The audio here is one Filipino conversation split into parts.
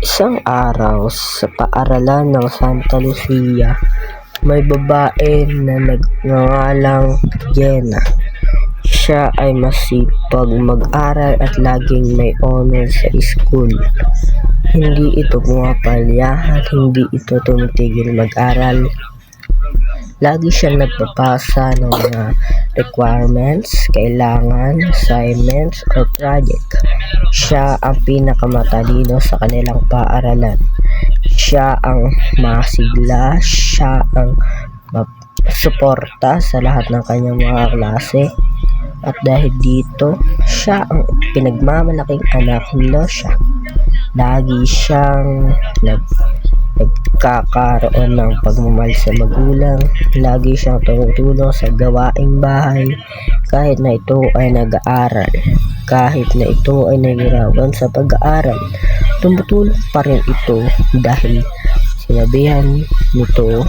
Isang araw sa paaralan ng Santa Lucia, may babae na nagngangalang Jenna. Siya ay masipag mag-aral at laging may honor sa school. Hindi ito pumapalya at hindi ito tumitigil mag-aral. Lagi siyang nagpapasa ng mga requirements, kailangan, assignments, or project. Siya ang pinakamatalino sa kanilang paaralan. Siya ang masigla, siya ang suporta sa lahat ng kanyang mga klase. At dahil dito, siya ang pinagmamalaking anak ni Lucia. Lagi siyang nagkakaroon ng pagmamahal sa magulang. Lagi siyang tumutulong sa gawaing bahay kahit na ito ay nag-aaral. Kahit na ito ay nahihirapan sa pag-aaral, tumutulong pa rin ito dahil sinabihan nito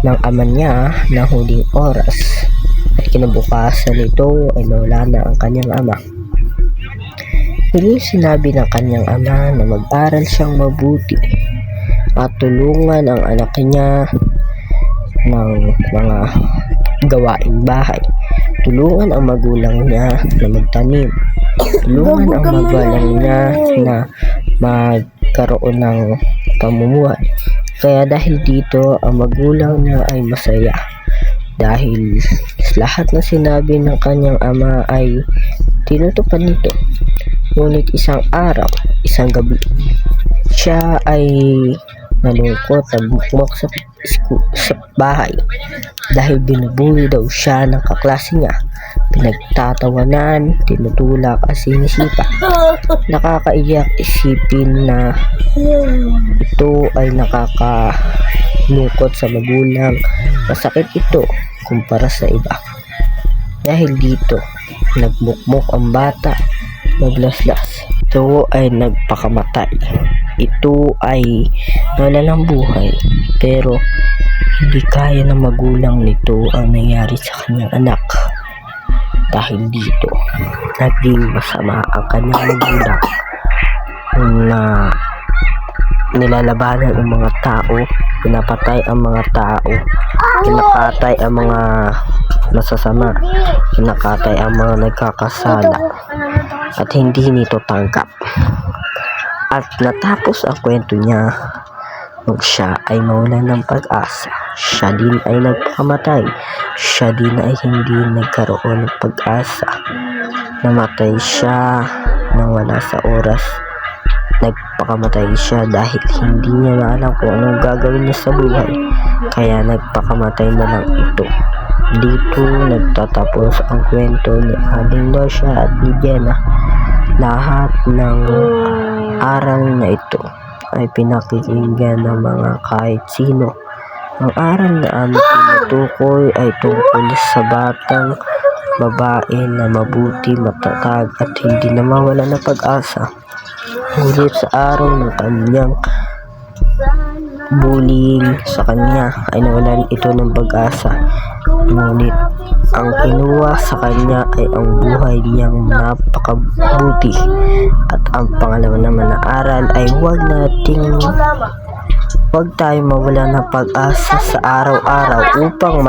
ng ama niya na huling oras at kinabukasan nito ay nawala na ang kanyang ama. Hindi sinabi ng kanyang ama na mag-aral siyang mabuti at tulungan ang anak niya ng mga gawaing bahay. Tulungan ang magulang niya na magtanim. Tulungan ang magulang niya na magkaroon ng pamumuhay. Kaya dahil dito, ang magulang niya ay masaya. Dahil lahat na sinabi ng kanyang ama ay tinutupad nito. Ngunit isang araw, isang gabi, siya ay nalungkot at bukmok sa bahay dahil binubuli daw siya ng kaklase niya. Pinagtatawanan, tinutulak at sinisipa. Nakakaiyak isipin na ito ay nakakalungkot sa magulang. Masakit ito kumpara sa iba. Dahil dito, nagmukmok ang bata, naglaslas. Ito ay nagpakamatay. Ito ay wala ng buhay, pero hindi kaya ng magulang nito ang nangyari sa kanyang anak. Dahil dito, naging masama ang kanyang magulang na nilalabanan ang mga tao, pinapatay ang mga tao, kinakatay ang mga masasama, kinakatay ang mga nagkakasala, at hindi nito tanggap. At natapos ang kwento niya nung siya ay mawalan ng pag-asa. Siya din ay nagpakamatay. Siya din ay hindi nagkaroon ng pag-asa. Namatay siya nang wala sa oras. Nagpakamatay siya dahil hindi niya na alam kung anong gagawin niya sa buhay. Kaya nagpakamatay na lang ito. Dito nagtatapos ang kwento ni Aling Lucia at ni Jenna. Lahat ng aral na ito ay pinakikinggan ng mga kahit sino. Ang aral na aming tinutukoy ay tungkol sa batang babae na mabuti, matatag at hindi na mawala ng pag-asa. Ngunit sa araw ng kanyang bullying sa kanya ay nawalan ito ng pag-asa. Ngunit ang kinuha sa kanya ay ang buhay niyang napakabuti. At ang pangalawa naman na aral ay huwag tayong mawala ng pag-asa sa araw-araw upang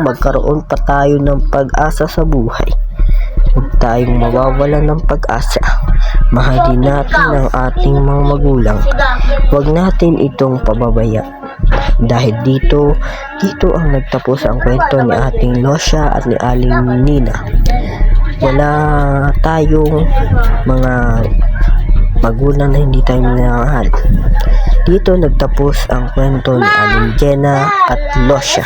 magkaroon pa tayo ng pag-asa sa buhay. Huwag tayong mawawalan ng pag-asa. Mahalin natin ang ating mga magulang. Huwag natin itong pababayaan. Dahil dito ang nagtapos ang kwento ni Ating Lucia at ni Aling Nina. Wala tayong mga magulang na hindi tayo minamahal. Dito nagtapos ang kwento ni Aling Jenna at Lucia.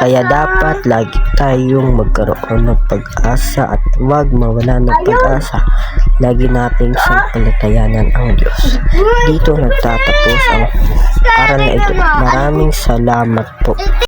Kaya dapat lagi tayong magkaroon ng pag-asa at huwag mawala ng pag-asa. Lagi nating sampalatayanan ang Diyos. Dito nagtatapos ang aral na ito. Maraming salamat po.